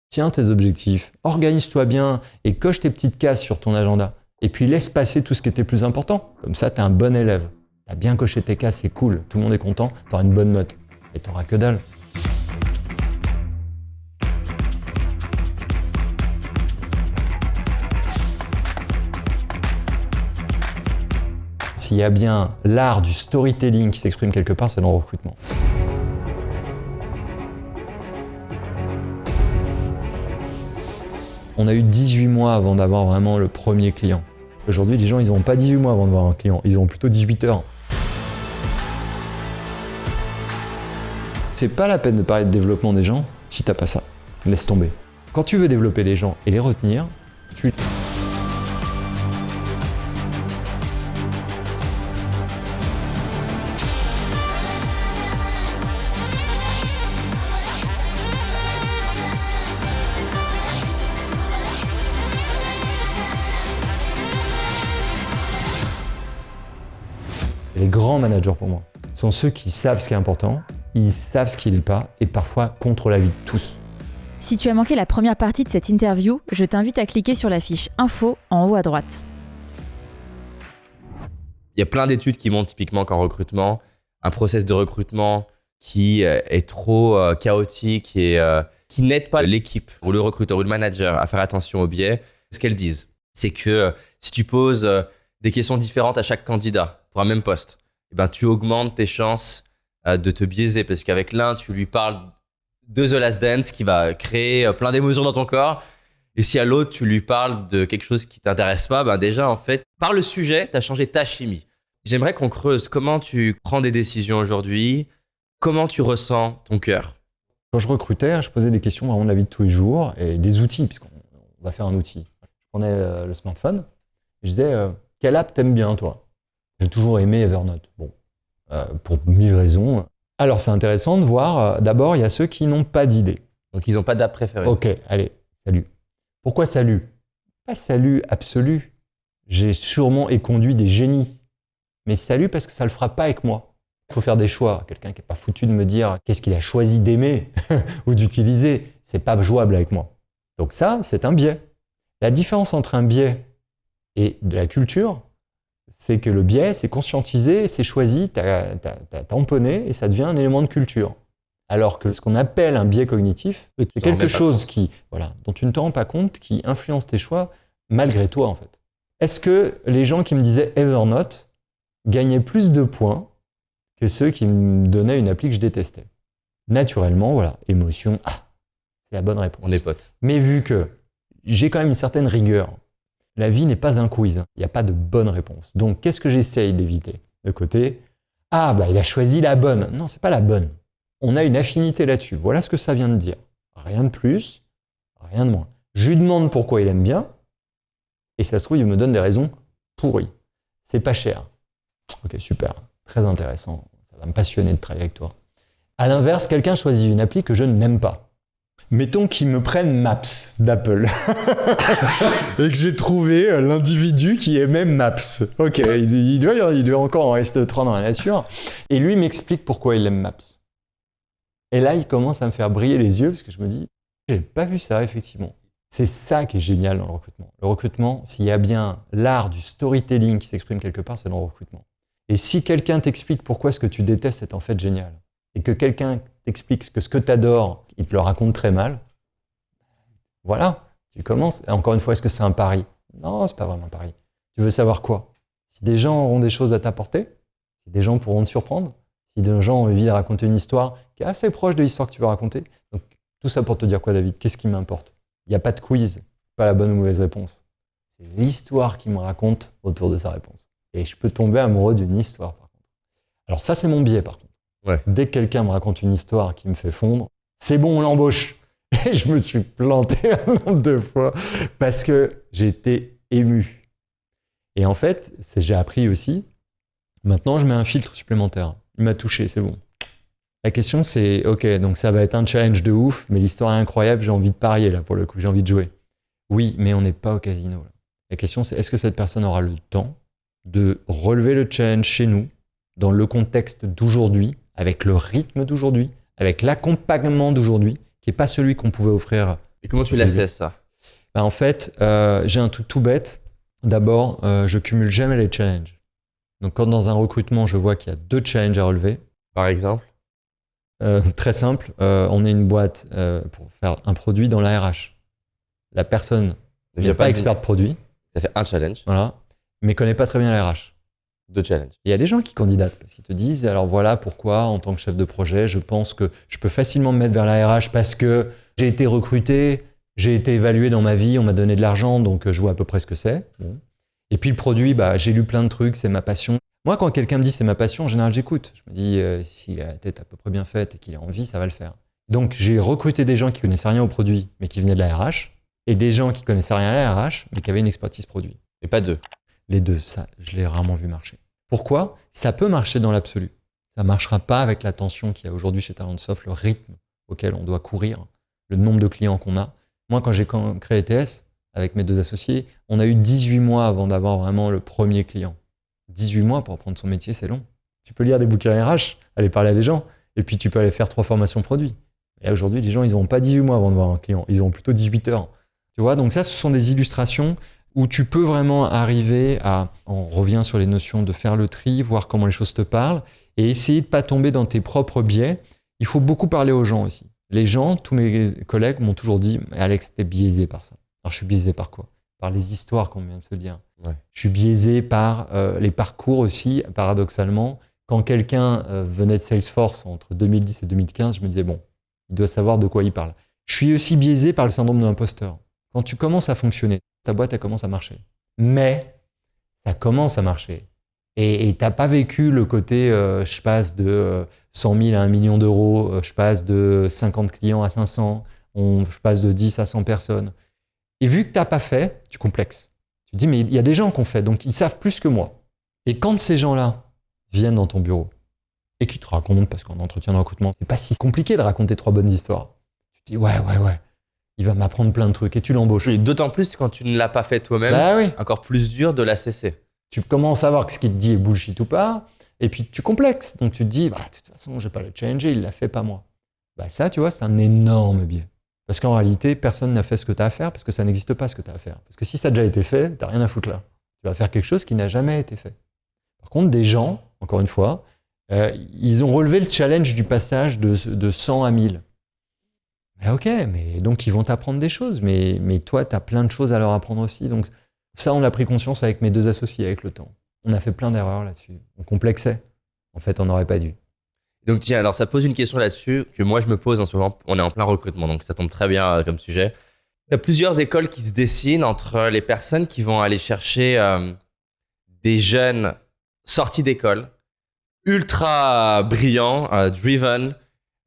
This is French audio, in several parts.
tiens tes objectifs, organise-toi bien et coche tes petites cases sur ton agenda. Et puis laisse passer tout ce qui était plus important. Comme ça, t'es un bon élève. T'as bien coché tes cases, c'est cool, tout le monde est content, t'auras une bonne note. Et t'auras que dalle. S'il y a bien l'art du storytelling qui s'exprime quelque part, c'est dans le recrutement. On a eu 18 mois avant d'avoir vraiment le premier client. Aujourd'hui, les gens, ils n'ont pas 18 mois avant d'avoir un client, ils ont plutôt 18 heures. C'est pas la peine de parler de développement des gens si t'as pas ça. Laisse tomber. Quand tu veux développer les gens et les retenir, tu... Les grands managers pour moi sont ceux qui savent ce qui est important, ils savent ce qui n'est pas et parfois contre l'avis de tous. Si tu as manqué la première partie de cette interview, je t'invite à cliquer sur la fiche info en haut à droite. Il y a plein d'études qui montrent typiquement qu'en recrutement, un process de recrutement qui est trop chaotique et qui n'aide pas l'équipe ou le recruteur ou le manager à faire attention aux biais, ce qu'elles disent, c'est que si tu poses des questions différentes à chaque candidat pour un même poste, eh ben, tu augmentes tes chances de te biaiser parce qu'avec l'un, tu lui parles de The Last Dance qui va créer plein d'émotions dans ton corps. Et si à l'autre, tu lui parles de quelque chose qui t'intéresse pas, ben déjà, en fait, par le sujet, tu as changé ta chimie. J'aimerais qu'on creuse comment tu prends des décisions aujourd'hui, comment tu ressens ton cœur. Quand je recrutais, je posais des questions vraiment de la vie de tous les jours et des outils, puisqu'on va faire un outil. Je prenais le smartphone et je disais quelle app t'aimes bien, toi? J'ai toujours aimé Evernote. Bon, pour 1000 raisons. Alors, c'est intéressant de voir, d'abord, il y a ceux qui n'ont pas d'idée. Donc, ils n'ont pas d'app préférée. Ok, allez, salut. Pourquoi salut? Pas salut absolu. J'ai sûrement éconduit des génies. Mais salut parce que ça le fera pas avec moi. Il faut faire des choix. Quelqu'un qui n'est pas foutu de me dire qu'est-ce qu'il a choisi d'aimer ou d'utiliser, c'est pas jouable avec moi. Donc ça, c'est un biais. La différence entre un biais et de la culture, c'est que le biais, c'est conscientisé, c'est choisi, t'as tamponné et ça devient un élément de culture. Alors que ce qu'on appelle un biais cognitif, c'est quelque chose dont tu ne te rends pas compte, qui influence tes choix malgré toi, en fait. Est-ce que les gens qui me disaient Evernote gagnaient plus de points que ceux qui me donnaient une appli que je détestais? Naturellement, voilà, émotion, c'est la bonne réponse. On est potes. Mais vu que j'ai quand même une certaine rigueur, la vie n'est pas un quiz, il n'y a pas de bonne réponse. Donc, qu'est-ce que j'essaye d'éviter? De côté, il a choisi la bonne. Non, c'est pas la bonne. On a une affinité là-dessus. Voilà ce que ça vient de dire. Rien de plus, rien de moins. Je lui demande pourquoi il aime bien, et ça se trouve, il me donne des raisons pourries. C'est pas cher. Ok, super, très intéressant. Ça va me passionner de travailler avec toi. À l'inverse, quelqu'un choisit une appli que je n'aime pas. Mettons qu'ils me prennent Maps d'Apple et que j'ai trouvé l'individu qui aimait Maps. Ok, il doit encore en rester 3 dans la nature. Et lui m'explique pourquoi il aime Maps. Et là, il commence à me faire briller les yeux parce que je me dis, j'ai pas vu ça, effectivement. C'est ça qui est génial dans le recrutement. Le recrutement, s'il y a bien l'art du storytelling qui s'exprime quelque part, c'est dans le recrutement. Et si quelqu'un t'explique pourquoi ce que tu détestes est en fait génial, et que quelqu'un t'explique que ce que tu adores, il te le raconte très mal, voilà, tu commences. Et encore une fois, est-ce que c'est un pari? Non, c'est pas vraiment un pari. Tu veux savoir quoi? Si des gens auront des choses à t'apporter, si des gens pourront te surprendre, si des gens ont envie de raconter une histoire qui est assez proche de l'histoire que tu veux raconter. Donc, tout ça pour te dire quoi, David? Qu'est-ce qui m'importe? Il n'y a pas de quiz, pas la bonne ou mauvaise réponse. C'est l'histoire qui me raconte autour de sa réponse. Et je peux tomber amoureux d'une histoire, par contre. Alors ça, c'est mon biais, par contre. Ouais. Dès que quelqu'un me raconte une histoire qui me fait fondre, c'est bon, on l'embauche. Et je me suis planté un nombre de fois parce que j'ai été ému. Et en fait, j'ai appris aussi, maintenant je mets un filtre supplémentaire. Il m'a touché, c'est bon. La question c'est, ok, donc ça va être un challenge de ouf, mais l'histoire est incroyable, j'ai envie de parier là pour le coup, j'ai envie de jouer. Oui, mais on n'est pas au casino. Là. La question c'est, est-ce que cette personne aura le temps de relever le challenge chez nous, dans le contexte d'aujourd'hui, avec le rythme d'aujourd'hui, avec l'accompagnement d'aujourd'hui, qui n'est pas celui qu'on pouvait offrir Et comment tu l'assesses, ça? Bah, en fait, j'ai un truc tout bête. D'abord, je cumule jamais les challenges. Donc, quand dans un recrutement, je vois qu'il y a 2 challenges à relever, Par exemple? très simple, on est une boîte pour faire un produit dans la RH. La personne Ne n'est vient pas de- experte produit, Ça fait un challenge, voilà, mais connaît pas très bien la RH. 2 challenges. Il y a des gens qui candidatent parce qu'ils te disent alors voilà pourquoi en tant que chef de projet je pense que je peux facilement me mettre vers la RH parce que j'ai été recruté, j'ai été évalué dans ma vie, on m'a donné de l'argent donc je vois à peu près ce que c'est. Bon. Et puis le produit, bah, j'ai lu plein de trucs, c'est ma passion. Moi quand quelqu'un me dit c'est ma passion, en général j'écoute. Je me dis s'il a la tête à peu près bien faite et qu'il a envie, ça va le faire. Donc j'ai recruté des gens qui connaissaient rien au produit mais qui venaient de la RH et des gens qui connaissaient rien à la RH mais qui avaient une expertise produit. Et pas 2. Les 2, ça, je l'ai rarement vu marcher. Pourquoi? Ça peut marcher dans l'absolu. Ça ne marchera pas avec la tension qu'il y a aujourd'hui chez Talentsoft, le rythme auquel on doit courir, le nombre de clients qu'on a. Moi, quand j'ai créé ETS, avec mes 2 associés, on a eu 18 mois avant d'avoir vraiment le premier client. 18 mois pour apprendre son métier, c'est long. Tu peux lire des bouquins RH, aller parler à des gens, et puis tu peux aller faire 3 formations produits. Et là, aujourd'hui, les gens, ils n'ont pas 18 mois avant de voir un client, ils ont plutôt 18 heures. Tu vois, donc ça, ce sont des illustrations où tu peux vraiment arriver à, on revient sur les notions de faire le tri, voir comment les choses te parlent, et essayer de ne pas tomber dans tes propres biais. Il faut beaucoup parler aux gens aussi. Les gens, tous mes collègues m'ont toujours dit « Alex, t'es biaisé par ça ». Alors je suis biaisé par quoi? Par les histoires qu'on vient de se dire. Ouais. Je suis biaisé par les parcours aussi, paradoxalement. Quand quelqu'un venait de Salesforce entre 2010 et 2015, je me disais « Bon, il doit savoir de quoi il parle ». Je suis aussi biaisé par le syndrome de l'imposteur. Quand tu commences à fonctionner, ta boîte, elle commence à marcher. Mais ça commence à marcher. Et tu n'as pas vécu le côté je passe de 100 000 à 1 million d'euros, je passe de 50 clients à 500, je passe de 10 à 100 personnes. Et vu que tu n'as pas fait, tu complexes. Tu te dis, mais il y a des gens qui ont fait, donc ils savent plus que moi. Et quand ces gens-là viennent dans ton bureau et qui te racontent, parce qu'en entretien de recrutement, c'est pas si compliqué de raconter 3 bonnes histoires. Tu te dis, ouais. Il va m'apprendre plein de trucs et tu l'embauches. Et d'autant plus quand tu ne l'as pas fait toi-même, Bah oui. encore plus dur de la cesser. Tu commences à voir que ce qu'il te dit est bullshit ou pas, et puis tu complexes. Donc tu te dis, bah, de toute façon, je vais pas le challenger, il l'a fait, pas moi. Bah, ça, tu vois, c'est un énorme biais. Parce qu'en réalité, personne n'a fait ce que tu as à faire, parce que ça n'existe pas ce que tu as à faire. Parce que si ça a déjà été fait, tu n'as rien à foutre là. Tu vas faire quelque chose qui n'a jamais été fait. Par contre, des gens, encore une fois, ils ont relevé le challenge du passage de 100 à 1000. Mais ok, mais donc ils vont t'apprendre des choses, mais toi, tu as plein de choses à leur apprendre aussi. Donc ça, on a pris conscience avec mes 2 associés avec le temps. On a fait plein d'erreurs là-dessus. On complexait. En fait, on n'aurait pas dû. Donc tiens, alors ça pose une question là-dessus que moi je me pose en ce moment. On est en plein recrutement, donc ça tombe très bien comme sujet. Il y a plusieurs écoles qui se dessinent entre les personnes qui vont aller chercher des jeunes sortis d'école, ultra brillants, driven,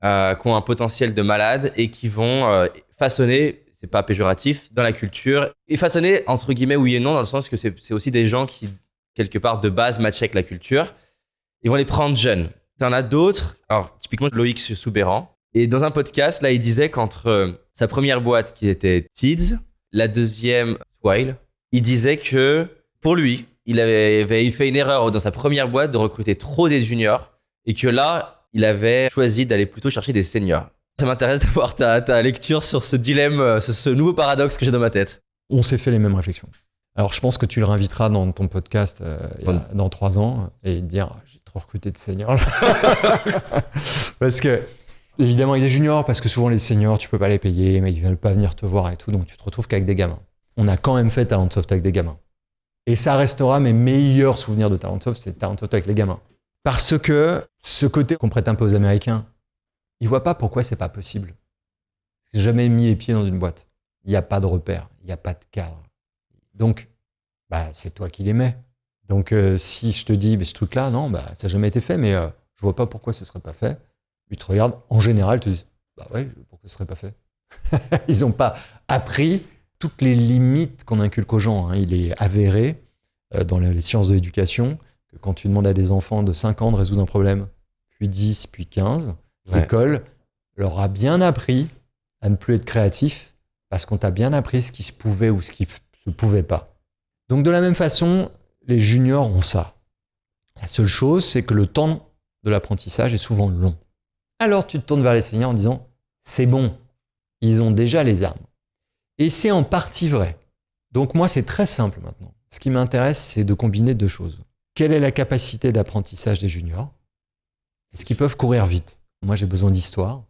qui ont un potentiel de malade et qui vont façonner, c'est pas péjoratif, dans la culture. Et façonner, entre guillemets, oui et non, dans le sens que c'est aussi des gens qui, quelque part, de base, matchent avec la culture. Ils vont les prendre jeunes. T'en as d'autres, alors typiquement Loïc Soubéran. Et dans un podcast, là, il disait qu'entre sa première boîte qui était Tids, la deuxième, Swile, il disait que pour lui, il avait fait une erreur dans sa première boîte de recruter trop des juniors et que là, il avait choisi d'aller plutôt chercher des seniors. Ça m'intéresse d'avoir ta lecture sur ce dilemme, ce nouveau paradoxe que j'ai dans ma tête. On s'est fait les mêmes réflexions. Alors, je pense que tu le réinviteras dans ton podcast dans 3 ans et dire j'ai trop recruté de seniors. Parce que, évidemment, il y a des juniors, parce que souvent les seniors, tu peux pas les payer, mais ils veulent pas venir te voir et tout, donc tu te retrouves qu'avec des gamins. On a quand même fait Talentsoft avec des gamins. Et ça restera mes meilleurs souvenirs de Talentsoft, c'est Talentsoft avec les gamins. Parce que ce côté qu'on prête un peu aux Américains, ils voient pas pourquoi c'est pas possible. J'ai jamais mis les pieds dans une boîte. Il n'y a pas de repère, il n'y a pas de cadre. Donc, bah, c'est toi qui les mets. Donc, si je te dis, mais ce truc-là, non, bah, ça n'a jamais été fait, mais je vois pas pourquoi ce serait pas fait. Ils te regardent, en général, te disent, bah ouais, pourquoi ce serait pas fait? Ils n'ont pas appris toutes les limites qu'on inculque aux gens. Hein. Il est avéré dans les sciences de l'éducation que quand tu demandes à des enfants de 5 ans de résoudre un problème, puis 10, puis 15, l'école leur a bien appris à ne plus être créatif parce qu'on t'a bien appris ce qui se pouvait ou ce qui se pouvait pas. Donc de la même façon, les juniors ont ça. La seule chose, c'est que le temps de l'apprentissage est souvent long. Alors tu te tournes vers les seniors en disant, c'est bon, ils ont déjà les armes. Et c'est en partie vrai. Donc moi, c'est très simple maintenant. Ce qui m'intéresse, c'est de combiner 2 choses. Quelle est la capacité d'apprentissage des juniors? Est-ce qu'ils peuvent courir vite? Moi, j'ai besoin d'histoire.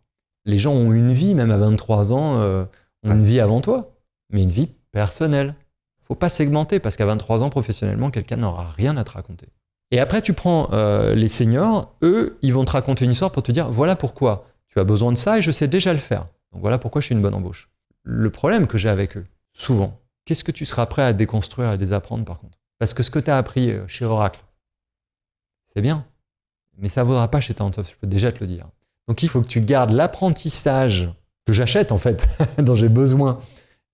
Les gens ont une vie, même à 23 ans, ont une vie avant toi, mais une vie personnelle. Faut pas segmenter, parce qu'à 23 ans, professionnellement, quelqu'un n'aura rien à te raconter. Et après, tu prends les seniors, eux, ils vont te raconter une histoire pour te dire, voilà pourquoi tu as besoin de ça et je sais déjà le faire. Donc voilà pourquoi je suis une bonne embauche. Le problème que j'ai avec eux, souvent, qu'est-ce que tu seras prêt à déconstruire et à désapprendre par contre? Parce que ce que tu as appris chez Oracle, c'est bien, mais ça ne vaudra pas chez Talent Soft, je peux déjà te le dire. Donc il faut que tu gardes l'apprentissage que j'achète en fait, dont j'ai besoin.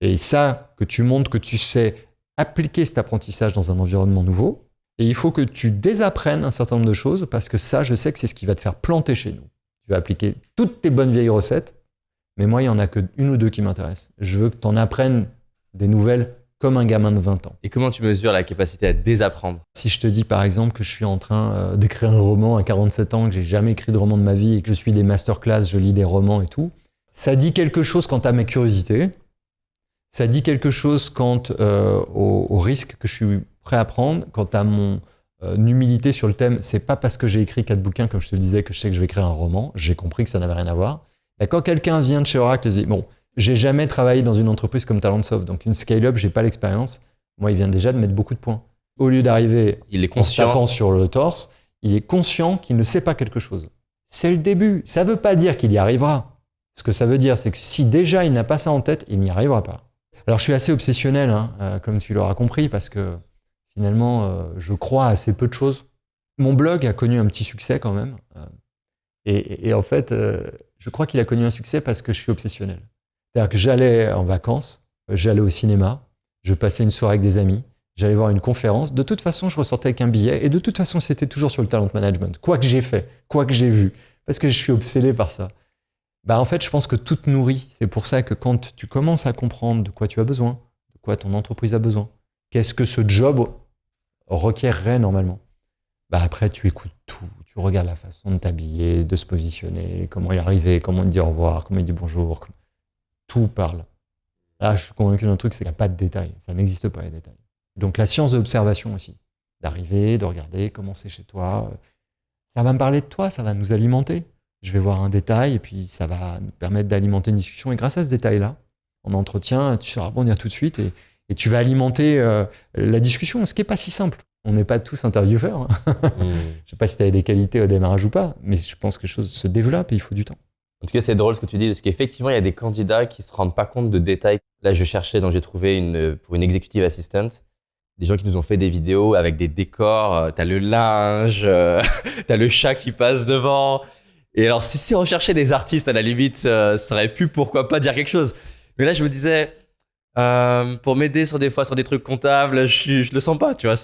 Et ça, que tu montres que tu sais appliquer cet apprentissage dans un environnement nouveau. Et il faut que tu désapprennes un certain nombre de choses parce que ça, je sais que c'est ce qui va te faire planter chez nous. Tu vas appliquer toutes tes bonnes vieilles recettes, mais moi, il n'y en a que 1 ou 2 qui m'intéressent. Je veux que tu en apprennes des nouvelles comme un gamin de 20 ans. Et comment tu mesures la capacité à désapprendre? Si je te dis par exemple que je suis en train d'écrire un roman à 47 ans, que j'ai jamais écrit de roman de ma vie et que je suis des masterclass, je lis des romans et tout, ça dit quelque chose quant à ma curiosité, ça dit quelque chose quant au risque que je suis prêt à prendre, quant à mon humilité sur le thème. C'est pas parce que j'ai écrit 4 bouquins, comme je te le disais, que je sais que je vais écrire un roman. J'ai compris que ça n'avait rien à voir. Et quand quelqu'un vient de chez Oracle et dit, bon, j'ai jamais travaillé dans une entreprise comme Talent Soft, donc une scale-up, j'ai pas l'expérience. Moi, il vient déjà de mettre beaucoup de points. Au lieu d'arriver en se tapant sur le torse, il est conscient qu'il ne sait pas quelque chose. C'est le début. Ça veut pas dire qu'il y arrivera. Ce que ça veut dire, c'est que si déjà il n'a pas ça en tête, il n'y arrivera pas. Alors, je suis assez obsessionnel, comme tu l'auras compris, parce que finalement, je crois à assez peu de choses. Mon blog a connu un petit succès quand même. Et en fait, je crois qu'il a connu un succès parce que je suis obsessionnel. C'est-à-dire que j'allais en vacances, j'allais au cinéma, je passais une soirée avec des amis, j'allais voir une conférence. De toute façon, je ressortais avec un billet. Et de toute façon, c'était toujours sur le talent management. Quoi que j'ai fait, quoi que j'ai vu. Parce que je suis obsédé par ça. En fait, je pense que tout te nourrit. C'est pour ça que quand tu commences à comprendre de quoi tu as besoin, de quoi ton entreprise a besoin, qu'est-ce que ce job requerrait normalement, après, tu écoutes tout. Tu regardes la façon de t'habiller, de se positionner, comment y arriver, comment te dire au revoir, comment dire bonjour. Tout parle. Là, je suis convaincu d'un truc, c'est qu'il n'y a pas de détails. Ça n'existe pas, les détails. Donc, la science de l'observation aussi. D'arriver, de regarder comment c'est chez toi. Ça va me parler de toi, ça va nous alimenter. Je vais voir un détail et puis ça va nous permettre d'alimenter une discussion. Et grâce à ce détail-là, en entretien, tu sauras rebondir tout de suite et tu vas alimenter la discussion, ce qui n'est pas si simple. On n'est pas tous intervieweurs. Je ne sais pas si tu avais des qualités au démarrage ou pas, mais je pense que les choses se développent et il faut du temps. En tout cas, c'est drôle ce que tu dis, parce qu'effectivement, il y a des candidats qui ne se rendent pas compte de détails. Là, je cherchais, donc j'ai trouvé pour une executive assistant, des gens qui nous ont fait des vidéos avec des décors. T'as le linge, t'as le chat qui passe devant. Et alors, si on cherchait des artistes, à la limite, ça aurait pu, pourquoi pas, dire quelque chose. Mais là, je me disais, pour m'aider sur des trucs comptables, je le sens pas, tu vois.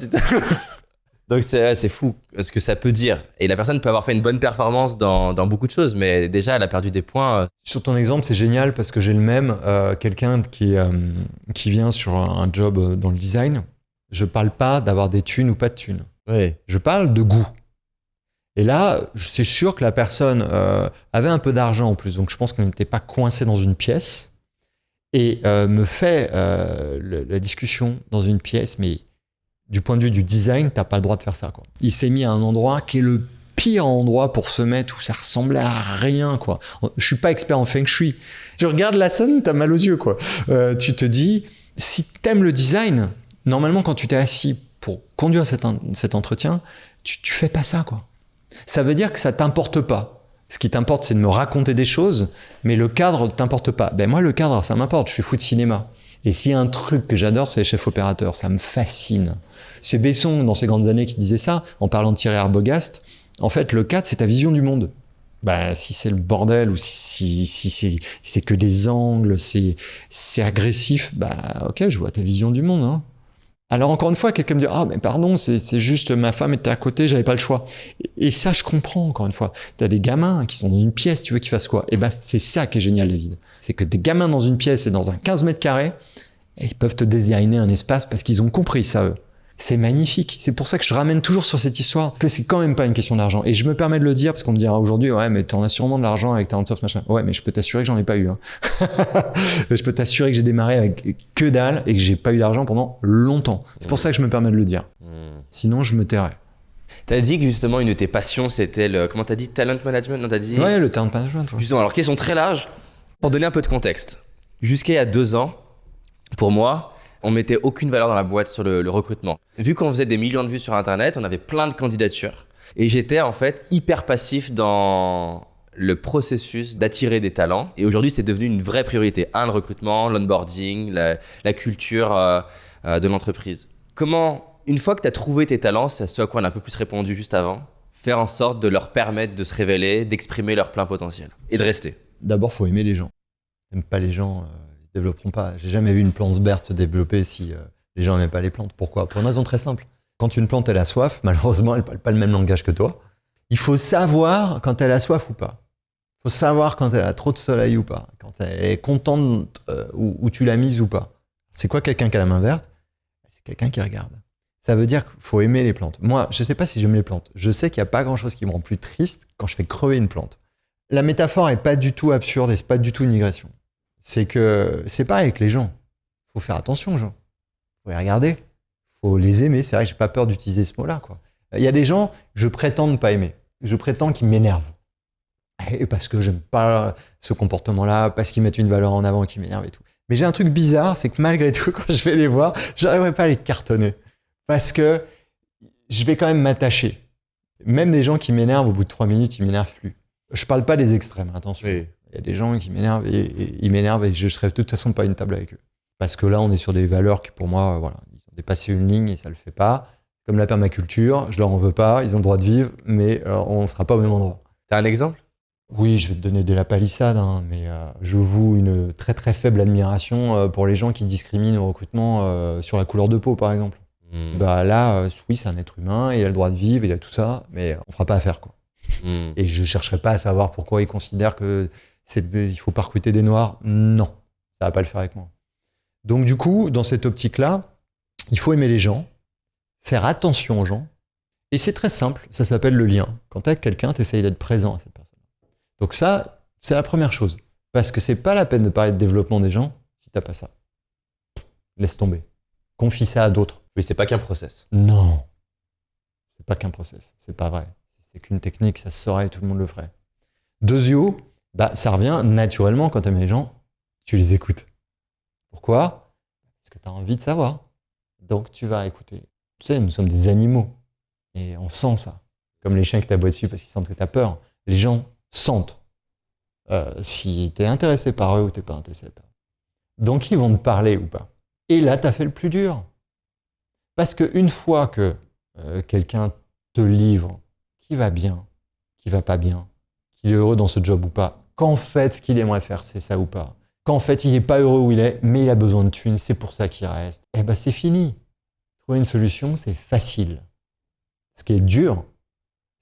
Donc, c'est fou ce que ça peut dire. Et la personne peut avoir fait une bonne performance dans beaucoup de choses, mais déjà, elle a perdu des points. Sur ton exemple, c'est génial parce que j'ai le même. Quelqu'un qui vient sur un job dans le design, je parle pas d'avoir des thunes ou pas de thunes. Oui. Je parle de goût. Et là, c'est sûr que la personne avait un peu d'argent en plus, donc je pense qu'on n'était pas coincé dans une pièce et me fait la discussion dans une pièce, mais du point de vue du design, t'as pas le droit de faire ça, quoi. Il s'est mis à un endroit qui est le pire endroit pour se mettre où ça ressemblait à rien, quoi. Je suis pas expert en feng shui. Tu regardes la scène, t'as mal aux yeux, quoi. Tu te dis, si t'aimes le design, normalement quand tu t'es assis pour conduire cet entretien, tu fais pas ça, quoi. Ça veut dire que ça t'importe pas. Ce qui t'importe, c'est de me raconter des choses, mais le cadre t'importe pas. Moi, le cadre, ça m'importe. Je suis fou de cinéma. Et s'il y a un truc que j'adore, c'est les chefs opérateurs. Ça me fascine. C'est Besson, dans ses grandes années, qui disait ça, en parlant de Thierry Arbogast. En fait, le cadre, c'est ta vision du monde. Si c'est le bordel, ou si c'est que des angles, c'est agressif, ok, je vois ta vision du monde, hein. Alors encore une fois, quelqu'un me dit « Ah, mais pardon, c'est juste ma femme était à côté, j'avais pas le choix. » Et ça, je comprends, encore une fois. T'as des gamins qui sont dans une pièce, tu veux qu'ils fassent quoi? Et c'est ça qui est génial, David. C'est que des gamins dans une pièce et dans un 15 mètres carrés, ils peuvent te designer un espace parce qu'ils ont compris ça, eux. C'est magnifique. C'est pour ça que je ramène toujours sur cette histoire que c'est quand même pas une question d'argent. Et je me permets de le dire parce qu'on me dira aujourd'hui, ouais, mais t'en as sûrement de l'argent avec Talentsoft, machin. Ouais, mais je peux t'assurer que j'en ai pas eu. Hein. Je peux t'assurer que j'ai démarré avec que dalle et que j'ai pas eu d'argent pendant longtemps. C'est pour ça que je me permets de le dire. Sinon, je me tairais. T'as dit que justement, une de tes passions, c'était le. Comment t'as dit? Talent management? Non, t'as dit. Ouais, le talent management. Ouais. Justement, alors, question très large. Pour donner un peu de contexte. Jusqu'à il y a 2 ans, pour moi, on mettait aucune valeur dans la boîte sur le recrutement. Vu qu'on faisait des millions de vues sur Internet, on avait plein de candidatures. Et j'étais en fait hyper passif dans le processus d'attirer des talents. Et aujourd'hui, c'est devenu une vraie priorité. Le recrutement, l'onboarding, la culture de l'entreprise. Comment, une fois que tu as trouvé tes talents, c'est ce à quoi on a un peu plus répondu juste avant, faire en sorte de leur permettre de se révéler, d'exprimer leur plein potentiel et de rester. D'abord, faut aimer les gens. T'aimes pas les gens, ils développeront pas. J'ai jamais vu une plante verte se développer si les gens n'aiment pas les plantes. Pourquoi? Pour une raison très simple. Quand une plante elle a soif, malheureusement, elle parle pas le même langage que toi. Il faut savoir quand elle a soif ou pas. Il faut savoir quand elle a trop de soleil ou pas. Quand elle est contente où tu l'as mise ou pas. C'est quoi quelqu'un qui a la main verte? C'est quelqu'un qui regarde. Ça veut dire qu'il faut aimer les plantes. Moi, je sais pas si j'aime les plantes. Je sais qu'il n'y a pas grand-chose qui me rend plus triste quand je fais crever une plante. La métaphore est pas du tout absurde et c'est pas du tout une digression. C'est que c'est pareil avec les gens. Faut faire attention aux gens. Faut les regarder. Faut les aimer. C'est vrai que j'ai pas peur d'utiliser ce mot-là, quoi. Il y a des gens, je prétends ne pas aimer. Je prétends qu'ils m'énervent. Et parce que j'aime pas ce comportement-là, parce qu'ils mettent une valeur en avant qui m'énerve et tout. Mais j'ai un truc bizarre, c'est que malgré tout, quand je vais les voir, j'arriverai pas à les cartonner. Parce que je vais quand même m'attacher. Même des gens qui m'énervent, au bout de 3 minutes, ils m'énervent plus. Je parle pas des extrêmes, attention. Oui. Il y a des gens qui m'énervent et ils m'énervent et je serai de toute façon pas à une table avec eux. Parce que là, on est sur des valeurs qui, pour moi, voilà, ils ont dépassé une ligne et ça le fait pas. Comme la permaculture, je leur en veux pas, ils ont le droit de vivre, mais on ne sera pas au même endroit. T'as un exemple? Oui, je vais te donner de la palissade, hein, mais je voue une très très faible admiration pour les gens qui discriminent au recrutement sur la couleur de peau, par exemple. Bah là, oui, c'est un être humain, il a le droit de vivre, il a tout ça, mais on fera pas affaire, quoi. Et je chercherai pas à savoir pourquoi ils considèrent que il faut pas recruter des noirs. Non, ça va pas le faire avec moi. Donc du coup, dans cette optique-là, il faut aimer les gens, faire attention aux gens, et c'est très simple, ça s'appelle le lien. Quand tu es avec quelqu'un, tu essayes d'être présent à cette personne. Donc ça, c'est la première chose. Parce que c'est pas la peine de parler de développement des gens si t'as pas ça. Laisse tomber. Confie ça à d'autres. Oui, c'est pas qu'un process. Non. C'est pas qu'un process. C'est pas vrai. C'est qu'une technique, ça se saurait et tout le monde le ferait. Deuxièmement, ça revient naturellement quand tu aimes les gens, tu les écoutes. Pourquoi? Parce que tu as envie de savoir. Donc tu vas écouter. Tu sais, nous sommes des animaux. Et on sent ça. Comme les chiens que tu aboies dessus parce qu'ils sentent que tu as peur. Les gens sentent si tu es intéressé par eux ou tu n'es pas intéressé par eux. Donc ils vont te parler ou pas. Et là, tu as fait le plus dur. Parce qu'une fois que quelqu'un te livre qui va bien, qui va pas bien, qu'il est heureux dans ce job ou pas, qu'en fait, ce qu'il aimerait faire, c'est ça ou pas, qu'en fait, il n'est pas heureux où il est, mais il a besoin de thunes, c'est pour ça qu'il reste, eh ben c'est fini. Trouver une solution, c'est facile. Ce qui est dur,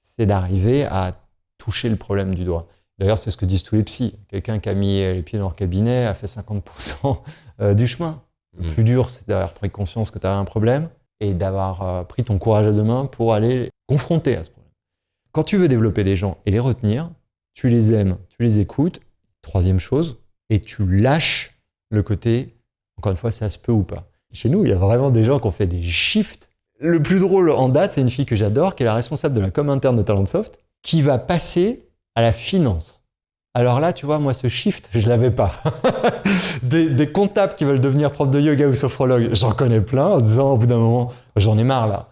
c'est d'arriver à toucher le problème du doigt. D'ailleurs, c'est ce que disent tous les psys. Quelqu'un qui a mis les pieds dans leur cabinet a fait 50% du chemin. Le plus dur, c'est d'avoir pris conscience que tu as un problème et d'avoir pris ton courage à deux mains pour aller confronter à ce problème. Quand tu veux développer les gens et les retenir, tu les aimes, tu les écoutes. Troisième chose, et tu lâches le côté, encore une fois, ça se peut ou pas. Chez nous, il y a vraiment des gens qui ont fait des shifts. Le plus drôle en date, c'est une fille que j'adore, qui est la responsable de la com interne de Talentsoft, qui va passer à la finance. Alors là, tu vois, moi, ce shift, je l'avais pas. des comptables qui veulent devenir prof de yoga ou sophrologue, j'en connais plein, en se disant, au bout d'un moment, j'en ai marre, là.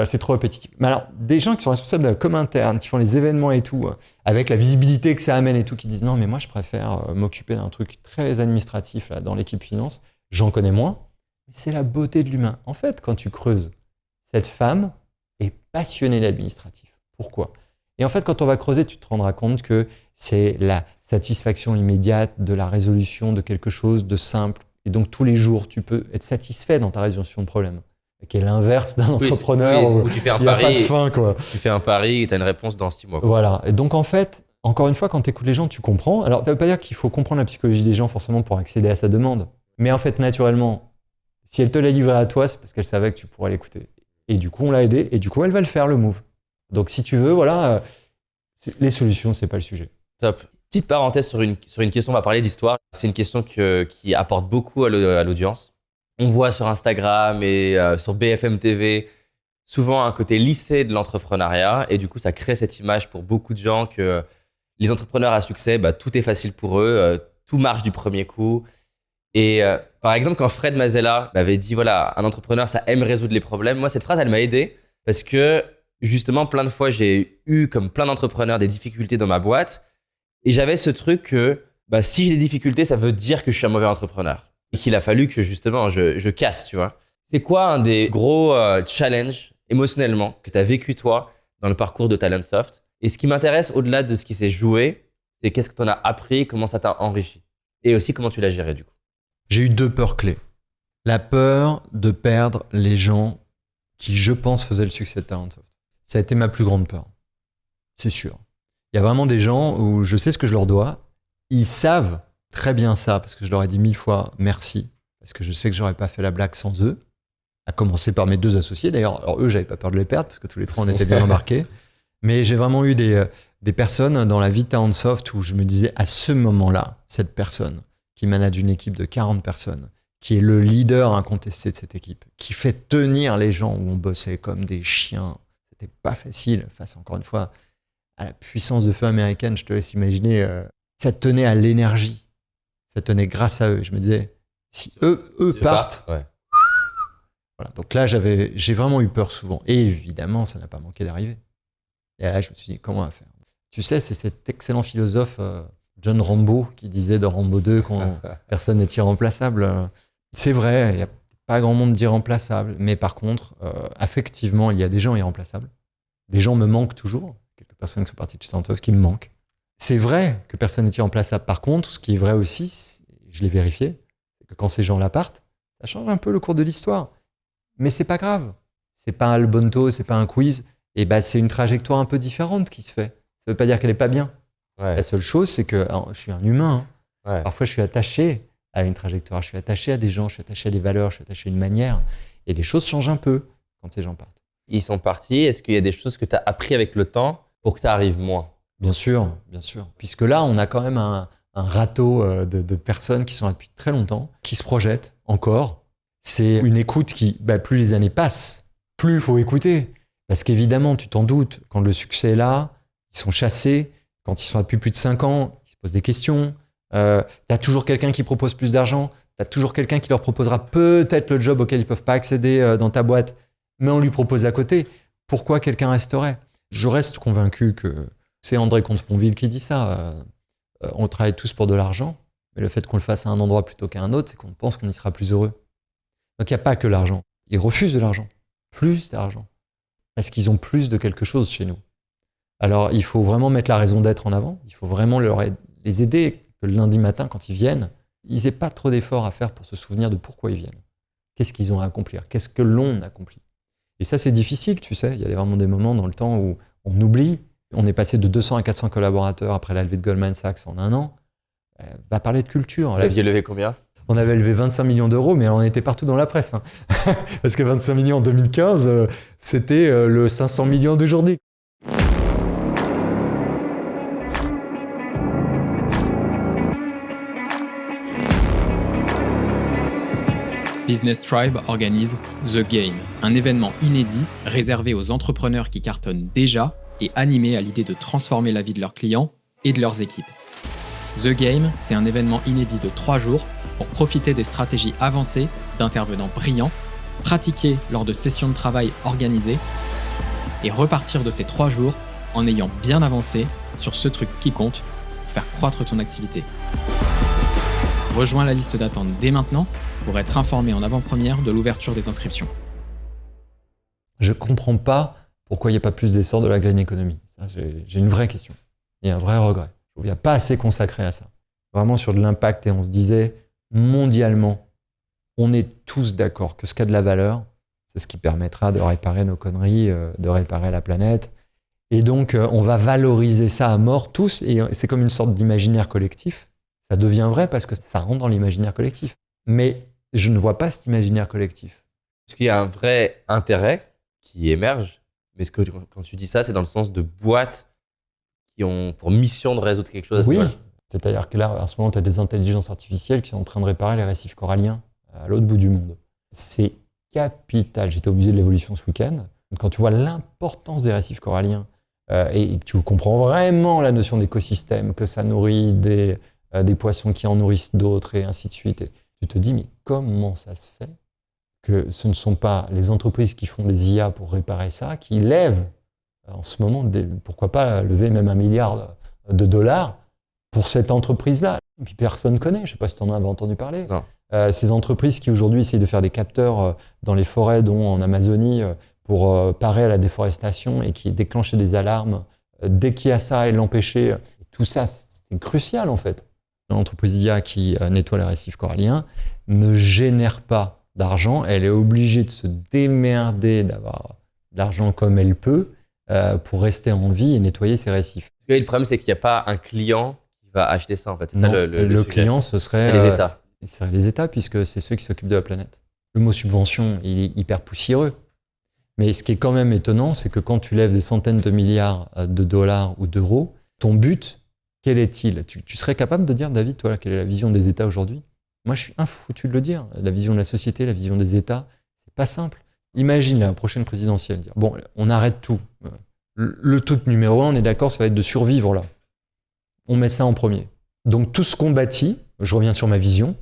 C'est trop répétitif. Mais alors, des gens qui sont responsables de la com interne, qui font les événements et tout, avec la visibilité que ça amène et tout, qui disent, non, mais moi, je préfère m'occuper d'un truc très administratif là, dans l'équipe finance, j'en connais moins. C'est la beauté de l'humain. En fait, quand tu creuses, cette femme est passionnée d'administratif. Pourquoi? Et en fait, quand on va creuser, tu te rendras compte que c'est la satisfaction immédiate de la résolution de quelque chose de simple. Et donc, tous les jours, tu peux être satisfait dans ta résolution de problème, qui est l'inverse d'un entrepreneur où tu fais un il n'y a pari, pas de fin, quoi. Tu fais un pari et tu as une réponse dans 6 mois. Quoi. Voilà. Et donc, en fait, encore une fois, quand tu écoutes les gens, tu comprends. Alors, ça ne veut pas dire qu'il faut comprendre la psychologie des gens forcément pour accéder à sa demande. Mais en fait, naturellement, si elle te l'a livré à toi, c'est parce qu'elle savait que tu pourrais l'écouter. Et du coup, on l'a aidée. Et du coup, elle va le faire, le move. Donc, si tu veux, voilà, les solutions, c'est pas le sujet. Top. Petite parenthèse sur une question, on va parler d'histoire. C'est une question qui apporte beaucoup à l'audience. On voit sur Instagram et sur BFM TV souvent un côté lissé de l'entrepreneuriat. Et du coup, ça crée cette image pour beaucoup de gens que les entrepreneurs à succès, tout est facile pour eux, tout marche du premier coup. Et par exemple, quand Fred Mazzella m'avait dit, voilà, un entrepreneur, ça aime résoudre les problèmes, moi, cette phrase, elle m'a aidé parce que justement, plein de fois, j'ai eu, comme plein d'entrepreneurs, des difficultés dans ma boîte. Et j'avais ce truc que si j'ai des difficultés, ça veut dire que je suis un mauvais entrepreneur. Et qu'il a fallu que justement, je casse, tu vois. C'est quoi un des gros challenges émotionnellement que tu as vécu toi dans le parcours de Talentsoft? Et ce qui m'intéresse au-delà de ce qui s'est joué, c'est qu'est-ce que tu en as appris, comment ça t'a enrichi et aussi comment tu l'as géré du coup. J'ai eu 2 peurs clés. La peur de perdre les gens qui, je pense, faisaient le succès de Talentsoft. Ça a été ma plus grande peur. C'est sûr. Il y a vraiment des gens où je sais ce que je leur dois. Ils savent très bien ça parce que je leur ai dit 1000 fois merci. Parce que je sais que j'aurais pas fait la blague sans eux. À commencer par mes 2 associés d'ailleurs. Alors eux, j'avais pas peur de les perdre parce que tous les 3 on était bien embarqués. Mais j'ai vraiment eu des personnes dans la vie de Talentsoft où je me disais à ce moment-là, cette personne qui manage une équipe de 40 personnes, qui est le leader incontesté de cette équipe, qui fait tenir les gens où on bossait comme des chiens. C'était pas facile face, encore une fois, à la puissance de feu américaine. Je te laisse imaginer, ça tenait à l'énergie. Ça tenait grâce à eux. Je me disais, si eux partent, ouais. Voilà. Donc là, j'ai vraiment eu peur souvent. Et évidemment, ça n'a pas manqué d'arriver. Et là, je me suis dit, comment on va faire? Tu sais, c'est cet excellent philosophe John Rambo qui disait dans Rambo 2 qu'on personne n'est irremplaçable. C'est vrai, il n'y a pas grand monde d'irremplaçable. Mais par contre, affectivement, il y a des gens irremplaçables. Des gens me manquent toujours. Quelques personnes qui sont parties de chez Talentsoft qui me manquent. C'est vrai que personne n'est irremplaçable. Par contre, ce qui est vrai aussi, je l'ai vérifié, c'est que quand ces gens-là partent, ça change un peu le cours de l'histoire. Mais c'est pas grave. C'est pas un Albonto, c'est pas un quiz. Et c'est une trajectoire un peu différente qui se fait. Ça veut pas dire qu'elle est pas bien. Ouais. La seule chose, c'est que je suis un humain. Ouais. Parfois, je suis attaché à une trajectoire. Je suis attaché à des gens, je suis attaché à des valeurs, je suis attaché à une manière. Et les choses changent un peu quand ces gens partent. Ils sont partis. Est-ce qu'il y a des choses que tu as appris avec le temps pour que ça arrive moins? Bien sûr, bien sûr. Puisque là, on a quand même un râteau de personnes qui sont là depuis très longtemps, qui se projettent encore. C'est une écoute qui, plus les années passent, plus il faut écouter. Parce qu'évidemment, tu t'en doutes, quand le succès est là, ils sont chassés. Quand ils sont là depuis plus de 5 ans, ils se posent des questions. T'as toujours quelqu'un qui propose plus d'argent. T'as toujours quelqu'un qui leur proposera peut-être le job auquel ils peuvent pas accéder dans ta boîte, mais on lui propose à côté. Pourquoi quelqu'un resterait? Je reste convaincu que c'est André Comte-Sponville qui dit ça. On travaille tous pour de l'argent, mais le fait qu'on le fasse à un endroit plutôt qu'à un autre, c'est qu'on pense qu'on y sera plus heureux. Donc il n'y a pas que l'argent. Ils refusent de l'argent. Plus d'argent. Parce qu'ils ont plus de quelque chose chez nous. Alors il faut vraiment mettre la raison d'être en avant. Il faut vraiment les aider que le lundi matin, quand ils viennent, ils n'aient pas trop d'efforts à faire pour se souvenir de pourquoi ils viennent. Qu'est-ce qu'ils ont à accomplir? Qu'est-ce que l'on accomplit? Et ça, c'est difficile, tu sais. Il y a vraiment des moments dans le temps où on oublie. On est passé de 200 à 400 collaborateurs après la levée de Goldman Sachs en 1 an. Va parler de culture. Vous aviez levé combien? On avait levé 25 millions d'euros, mais on était partout dans la presse. Hein. Parce que 25 millions en 2015, c'était le 500 millions d'aujourd'hui. Business Tribe organise The Game, un événement inédit réservé aux entrepreneurs qui cartonnent déjà et animés à l'idée de transformer la vie de leurs clients et de leurs équipes. The Game, c'est un événement inédit de 3 jours pour profiter des stratégies avancées d'intervenants brillants, pratiquer lors de sessions de travail organisées et repartir de ces 3 jours en ayant bien avancé sur ce truc qui compte pour faire croître ton activité. Rejoins la liste d'attente dès maintenant pour être informé en avant-première de l'ouverture des inscriptions. Je ne comprends pas pourquoi il n'y a pas plus d'essor de la green economy. Ça, j'ai une vraie question. Il y a un vrai regret. Il n'y a pas assez consacré à ça. Vraiment sur de l'impact. Et on se disait, mondialement, on est tous d'accord que ce qui a de la valeur, c'est ce qui permettra de réparer nos conneries, de réparer la planète. Et donc, on va valoriser ça à mort tous. Et c'est comme une sorte d'imaginaire collectif. Ça devient vrai parce que ça rentre dans l'imaginaire collectif. Mais je ne vois pas cet imaginaire collectif. Est-ce qu'il y a un vrai intérêt qui émergent. Mais quand tu dis ça, c'est dans le sens de boîtes qui ont pour mission de résoudre quelque chose à ce Oui, niveau-là. c'est-à-dire que là, en ce moment, tu as des intelligences artificielles qui sont en train de réparer les récifs coralliens à l'autre bout du monde. C'est capital. J'étais au musée de l'évolution ce week-end. Quand tu vois l'importance des récifs coralliens et que tu comprends vraiment la notion d'écosystème, que ça nourrit des poissons qui en nourrissent d'autres et ainsi de suite, et tu te dis, mais comment ça se fait que ce ne sont pas les entreprises qui font des IA pour réparer ça, qui lèvent en ce moment, pourquoi pas lever même $1 milliard pour cette entreprise-là. Et puis personne ne connaît, je ne sais pas si tu en avais entendu parler. Non. Ces entreprises qui aujourd'hui essayent de faire des capteurs dans les forêts, dont en Amazonie, pour parer à la déforestation et qui déclenchaient des alarmes dès qu'il y a ça et l'empêcher. Tout ça, c'est crucial en fait. L'entreprise IA qui nettoie les récifs coralliens ne génère pas d'argent. Elle est obligée de se démerder, d'avoir de l'argent comme elle peut pour rester en vie et nettoyer ses récifs. Et le problème, c'est qu'il n'y a pas un client qui va acheter ça, en fait. C'est Non, ça le sujet. client, ce serait Et les États. ce serait les États, puisque c'est ceux qui s'occupent de la planète. Le mot subvention, il est hyper poussiéreux. Mais ce qui est quand même étonnant, c'est que quand tu lèves des centaines de milliards de dollars ou d'euros, ton but, quel est-il ? Tu serais capable de dire, David, toi, quelle est la vision des États aujourd'hui ? Moi, je suis infoutu de le dire. La vision de la société, la vision des États, c'est pas simple. Imagine la prochaine présidentielle dire, bon, on arrête tout. Le truc numéro 1, on est d'accord, ça va être de survivre là. On met ça en premier. Donc tout ce qu'on bâtit, je reviens sur ma vision,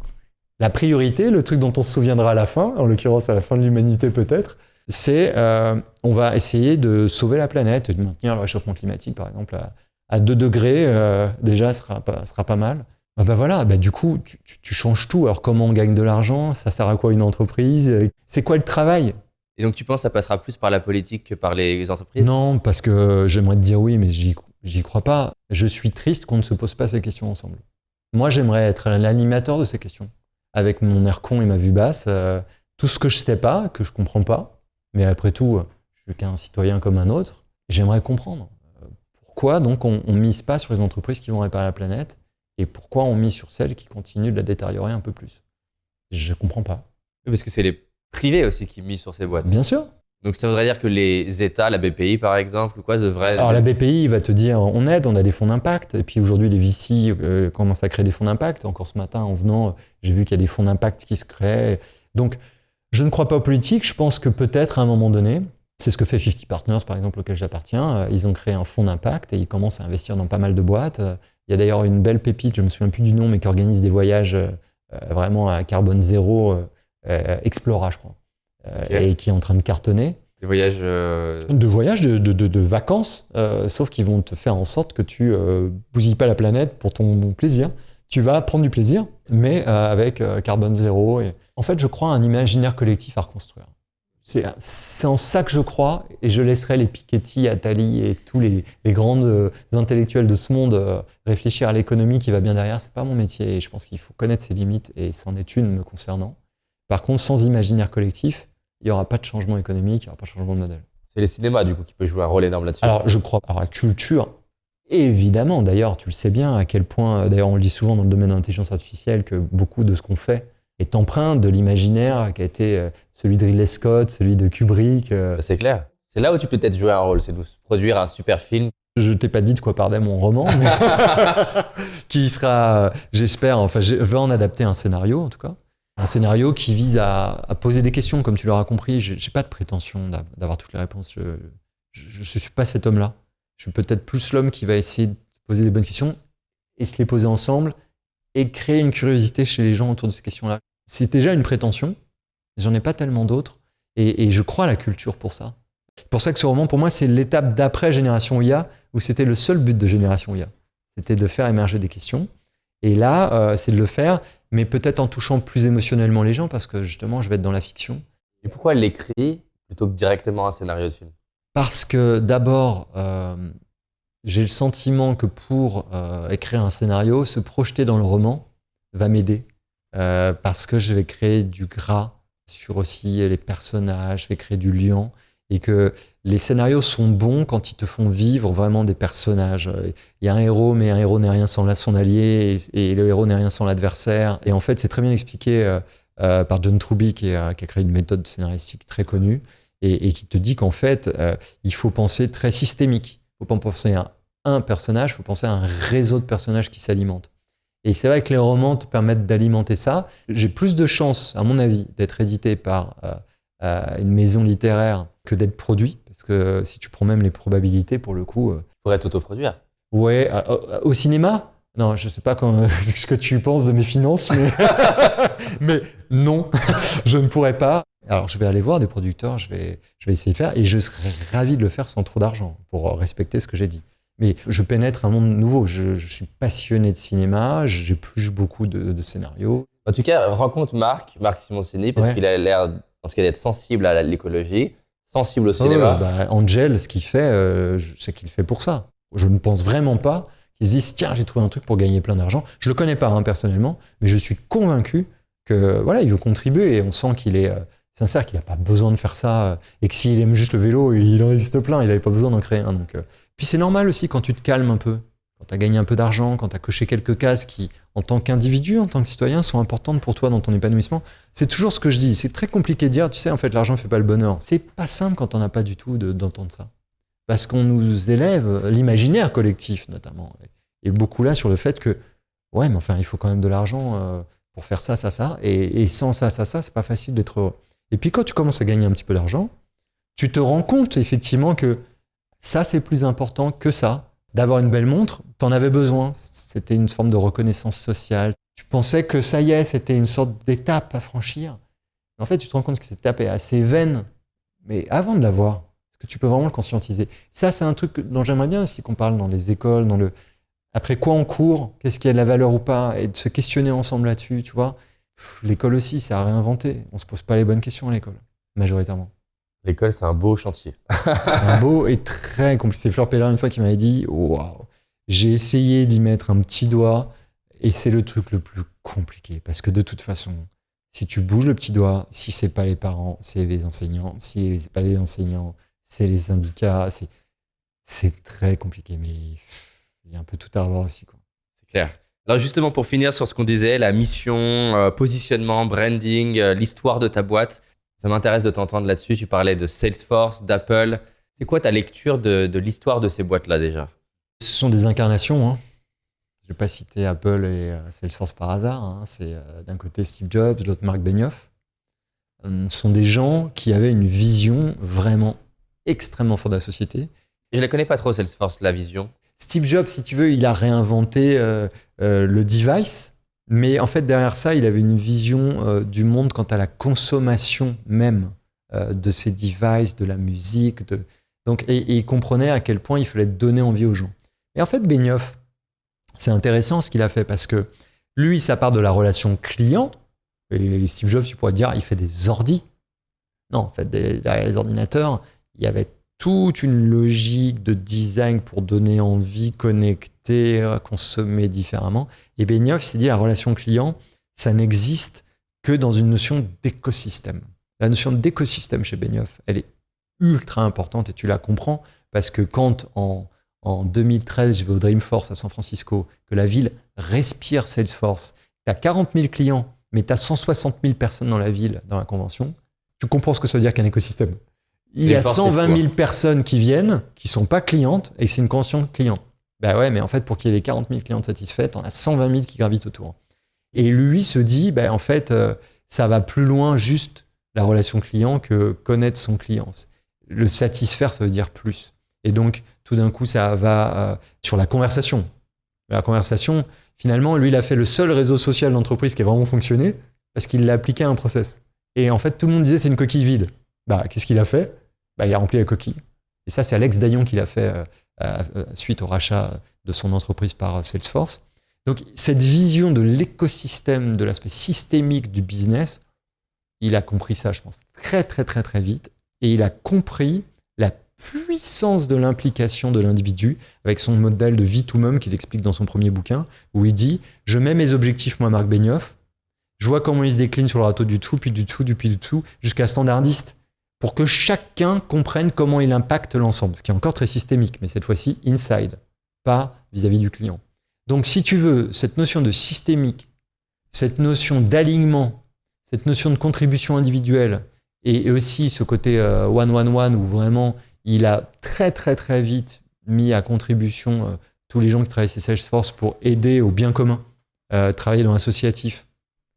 la priorité, le truc dont on se souviendra à la fin, en l'occurrence à la fin de l'humanité peut-être, c'est on va essayer de sauver la planète, de maintenir le réchauffement climatique par exemple à 2 degrés, déjà sera pas mal. Voilà, du coup tu changes tout. Alors comment on gagne de l'argent ? Ça sert à quoi une entreprise ? C'est quoi le travail ? Et donc, tu penses que ça passera plus par la politique que par les entreprises ? Non, parce que j'aimerais te dire oui, mais j'y crois pas. Je suis triste qu'on ne se pose pas ces questions ensemble. Moi, j'aimerais être l'animateur de ces questions, avec mon air con et ma vue basse. Tout ce que je sais pas, que je comprends pas, mais après tout, je suis qu'un citoyen comme un autre, j'aimerais comprendre. Pourquoi donc on mise pas sur les entreprises qui vont réparer la planète et pourquoi on mise sur celles qui continuent de la détériorer un peu plus ? Je comprends pas. Oui, parce que c'est les privés aussi qui misent sur ces boîtes. Bien sûr. Donc, ça voudrait dire que les États, la BPI par exemple, ou quoi, devraient... Alors la BPI va te dire on aide, on a des fonds d'impact, et puis aujourd'hui les VC commencent à créer des fonds d'impact. Encore ce matin en venant, j'ai vu qu'il y a des fonds d'impact qui se créent. Donc je ne crois pas aux politiques, je pense que peut-être à un moment donné, c'est ce que fait 50 Partners par exemple auquel j'appartiens, ils ont créé un fonds d'impact et ils commencent à investir dans pas mal de boîtes. Il y a d'ailleurs une belle pépite, je ne me souviens plus du nom, mais qui organise des voyages vraiment à carbone zéro, Explora je crois, et qui est en train de cartonner. Les voyages... De voyages, de vacances, sauf qu'ils vont te faire en sorte que tu bousilles pas la planète pour ton plaisir. Tu vas prendre du plaisir, mais avec carbone zéro. Et... En fait, je crois à un imaginaire collectif à reconstruire. C'est en ça que je crois, et je laisserai les Piketty, Attali et tous les grands intellectuels de ce monde réfléchir à l'économie qui va bien derrière. C'est pas mon métier, et je pense qu'il faut connaître ses limites, et c'en est une me concernant. Par contre, sans imaginaire collectif, il n'y aura pas de changement économique, il n'y aura pas de changement de modèle. C'est les cinémas, du coup, qui peut jouer un rôle énorme là-dessus. Alors, je crois à la culture, évidemment. D'ailleurs, tu le sais bien à quel point, d'ailleurs, on le dit souvent dans le domaine de l'intelligence artificielle, que beaucoup de ce qu'on fait est empreint de l'imaginaire qui a été celui de Ridley Scott, celui de Kubrick. C'est clair. C'est là où tu peux peut-être jouer un rôle, c'est de produire un super film. Je t'ai pas dit de quoi parlait mon roman, mais qui sera, j'espère, enfin, je veux en adapter un scénario, en tout cas. Un scénario qui vise à poser des questions, comme tu l'auras compris. Je n'ai pas de prétention d'avoir toutes les réponses. Je ne suis pas cet homme-là. Je suis peut-être plus l'homme qui va essayer de poser les bonnes questions et se les poser ensemble et créer une curiosité chez les gens autour de ces questions-là. C'est déjà une prétention. J'en ai pas tellement d'autres. Et je crois à la culture pour ça. C'est pour ça que ce roman, pour moi, c'est l'étape d'après Génération IA, où c'était le seul but de Génération IA. C'était de faire émerger des questions. Et là, c'est de le faire, mais peut-être en touchant plus émotionnellement les gens, parce que justement, je vais être dans la fiction. Et pourquoi elle l'écrit plutôt que directement un scénario de film ? Parce que d'abord, j'ai le sentiment que pour écrire un scénario, se projeter dans le roman va m'aider. Parce que je vais créer du gras sur aussi les personnages, je vais créer du lien. Et que les scénarios sont bons quand ils te font vivre vraiment des personnages. Il y a un héros, mais un héros n'est rien sans son allié, et le héros n'est rien sans l'adversaire. Et en fait, c'est très bien expliqué par John Truby, qui a créé une méthode scénaristique très connue. et qui te dit qu'en fait, il faut penser très systémique. Il ne faut pas penser à un personnage, il faut penser à un réseau de personnages qui s'alimentent. Et c'est vrai que les romans te permettent d'alimenter ça. J'ai plus de chances, à mon avis, d'être édité par une maison littéraire que d'être produit. Parce que si tu prends même les probabilités, pour le coup... Tu pourrais t'autoproduire. Ouais, au cinéma ? Non, je ne sais pas ce que tu penses de mes finances, mais non, je ne pourrais pas. Alors, je vais aller voir des producteurs, je vais essayer de faire, et je serais ravi de le faire sans trop d'argent, pour respecter ce que j'ai dit. Mais je pénètre un monde nouveau. Je suis passionné de cinéma, j'épluche beaucoup de scénarios. En tout cas, rencontre Marc Simoncini, parce qu'il a l'air, en tout cas, d'être sensible à l'écologie, sensible au cinéma. Angel, ce qu'il fait, c'est qu'il fait pour ça. Je ne pense vraiment pas qu'ils se disent « Tiens, j'ai trouvé un truc pour gagner plein d'argent ». Je le connais pas personnellement, mais je suis convaincu que voilà, il veut contribuer et on sent qu'il est sincère, qu'il n'a pas besoin de faire ça et que s'il aime juste le vélo, il en existe plein, il n'avait pas besoin d'en créer un. Donc, Puis c'est normal aussi quand tu te calmes un peu, quand tu as gagné un peu d'argent, quand tu as coché quelques cases qui, en tant qu'individu, en tant que citoyen, sont importantes pour toi dans ton épanouissement. C'est toujours ce que je dis. C'est très compliqué de dire, tu sais, en fait, l'argent ne fait pas le bonheur. C'est pas simple quand on n'a pas du tout d'entendre ça. Parce qu'on nous élève l'imaginaire collectif, notamment. Et beaucoup là sur le fait que, ouais, mais enfin, il faut quand même de l'argent pour faire ça, ça, ça. Et sans ça, ça, ça, c'est pas facile d'être heureux. Et puis quand tu commences à gagner un petit peu d'argent, tu te rends compte effectivement que ça, c'est plus important que ça. D'avoir une belle montre, t'en avais besoin. C'était une forme de reconnaissance sociale. Tu pensais que ça y est, c'était une sorte d'étape à franchir. En fait, tu te rends compte que cette étape est assez vaine. Mais avant de l'avoir, est-ce que tu peux vraiment le conscientiser? Ça, c'est un truc dont j'aimerais bien aussi qu'on parle dans les écoles, après quoi on court, qu'est-ce qui a de la valeur ou pas, et de se questionner ensemble là-dessus, tu vois. L'école aussi, ça a réinventé. On se pose pas les bonnes questions à l'école, majoritairement. L'école, c'est un beau chantier. Un beau et très compliqué. C'est Fleur Pellerin une fois qui m'avait dit « Waouh, j'ai essayé d'y mettre un petit doigt et c'est le truc le plus compliqué. Parce que de toute façon, si tu bouges le petit doigt, si c'est pas les parents, c'est les enseignants. Si c'est pas les enseignants, c'est les syndicats. C'est très compliqué, mais il y a un peu tout à revoir aussi, quoi. C'est clair. Alors justement, pour finir sur ce qu'on disait, la mission, positionnement, branding, l'histoire de ta boîte, ça m'intéresse de t'entendre là-dessus. Tu parlais de Salesforce, d'Apple. C'est quoi ta lecture de l'histoire de ces boîtes-là déjà? Ce sont des incarnations. Hein. Je ne vais pas citer Apple et Salesforce par hasard. Hein. C'est d'un côté Steve Jobs, de l'autre Marc Benioff. Ce sont des gens qui avaient une vision vraiment extrêmement forte de la société. Je ne la connais pas trop, Salesforce, la vision. Steve Jobs, si tu veux, il a réinventé le device. Mais en fait, derrière ça, il avait une vision du monde quant à la consommation même de ces devices, de la musique. Donc, et il comprenait à quel point il fallait donner envie aux gens. Et en fait, Benioff, c'est intéressant ce qu'il a fait parce que lui, ça part de la relation client. Et Steve Jobs, tu pourrais dire, il fait des ordis. Non, en fait, derrière les ordinateurs, il y avait toute une logique de design pour donner envie, connecter, consommer différemment. Et Benioff s'est dit, la relation client, ça n'existe que dans une notion d'écosystème. La notion d'écosystème chez Benioff, elle est ultra importante et tu la comprends parce que quand en 2013, je vais au Dreamforce à San Francisco, que la ville respire Salesforce, tu as 40 000 clients, mais tu as 160 000 personnes dans la ville, dans la convention, tu comprends ce que ça veut dire qu'un écosystème. Il y a 120 000 personnes qui viennent, qui ne sont pas clientes, et c'est une convention client. Ben ouais, mais en fait, pour qu'il y ait les 40 000 clientes satisfaites, on a 120 000 qui gravitent autour. Et lui se dit, ben en fait, ça va plus loin juste la relation client que connaître son client. Le satisfaire, ça veut dire plus. Et donc, tout d'un coup, ça va sur la conversation. La conversation, finalement, lui, il a fait le seul réseau social d'entreprise qui a vraiment fonctionné parce qu'il l'a appliqué à un process. Et en fait, tout le monde disait, c'est une coquille vide. Bah, qu'est-ce qu'il a fait? Bah, il a rempli la coquille. Et ça, c'est Alex Daillon qui l'a fait suite au rachat de son entreprise par Salesforce. Donc, cette vision de l'écosystème, de l'aspect systémique du business, il a compris ça, je pense, très, très, très, très vite. Et il a compris la puissance de l'implication de l'individu avec son modèle de vie to mum qu'il explique dans son premier bouquin, où il dit « Je mets mes objectifs, moi, Marc Benioff, je vois comment ils se déclinent sur le râteau du tout, puis du tout, puis du tout, jusqu'à standardiste. » pour que chacun comprenne comment il impacte l'ensemble, ce qui est encore très systémique, mais cette fois-ci inside, pas vis-à-vis du client. Donc si tu veux, cette notion de systémique, cette notion d'alignement, cette notion de contribution individuelle Et aussi ce côté one-one-one où vraiment il a très très très vite mis à contribution tous les gens qui travaillent chez Salesforce pour aider au bien commun, travailler dans l'associatif.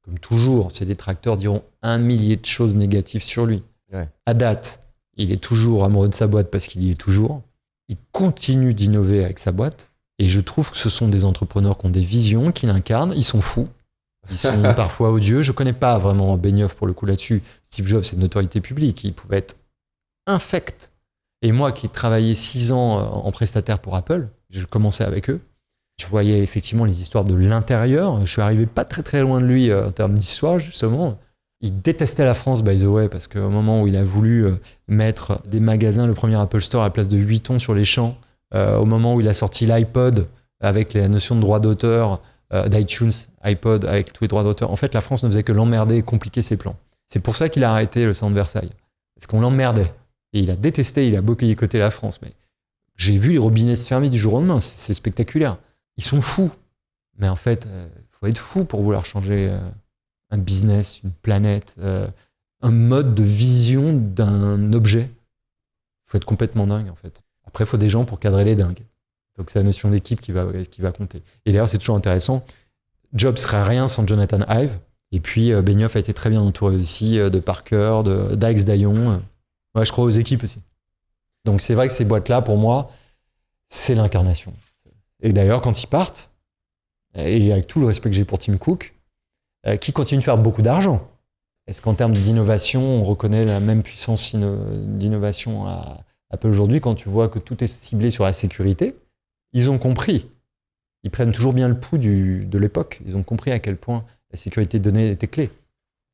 Comme toujours, ses détracteurs diront 1 millier de choses négatives sur lui. Ouais. À date, il est toujours amoureux de sa boîte parce qu'il y est toujours. Il continue d'innover avec sa boîte. Et je trouve que ce sont des entrepreneurs qui ont des visions, qui l'incarnent. Ils sont fous. Ils sont parfois odieux. Je ne connais pas vraiment Benioff pour le coup là-dessus. Steve Jobs, c'est une notoriété publique. Il pouvait être infect. Et moi qui travaillais 6 ans en prestataire pour Apple, je commençais avec eux. Je voyais effectivement les histoires de l'intérieur. Je suis arrivé pas très très loin de lui en termes d'histoire, justement. Il détestait la France, by the way, parce qu'au moment où il a voulu mettre des magasins, le premier Apple Store à la place de 8 tons sur les champs, au moment où il a sorti l'iPod avec la notion de droit d'auteur, d'iTunes, iPod avec tous les droits d'auteur, en fait, la France ne faisait que l'emmerder et compliquer ses plans. C'est pour ça qu'il a arrêté le Salon de Versailles. Parce qu'on l'emmerdait. Et il a détesté, il a boycotté la France. Mais j'ai vu les robinets se fermer du jour au lendemain. C'est spectaculaire. Ils sont fous. Mais en fait, faut être fou pour vouloir changer un business, une planète, un mode de vision d'un objet. Faut être complètement dingue, en fait. Après, il faut des gens pour cadrer les dingues. Donc, c'est la notion d'équipe qui va compter. Et d'ailleurs, c'est toujours intéressant. Jobs serait rien sans Jonathan Ive. Et puis, Benioff a été très bien entouré aussi de Parker, d'Alex Dayon. Ouais, je crois aux équipes aussi. Donc, c'est vrai que ces boîtes-là, pour moi, c'est l'incarnation. Et d'ailleurs, quand ils partent, et avec tout le respect que j'ai pour Tim Cook, qui continue de faire beaucoup d'argent. Est-ce qu'en termes d'innovation, on reconnaît la même puissance d'innovation à Apple aujourd'hui quand tu vois que tout est ciblé sur la sécurité? Ils ont compris. Ils prennent toujours bien le pouls de l'époque. Ils ont compris à quel point la sécurité de données était clé.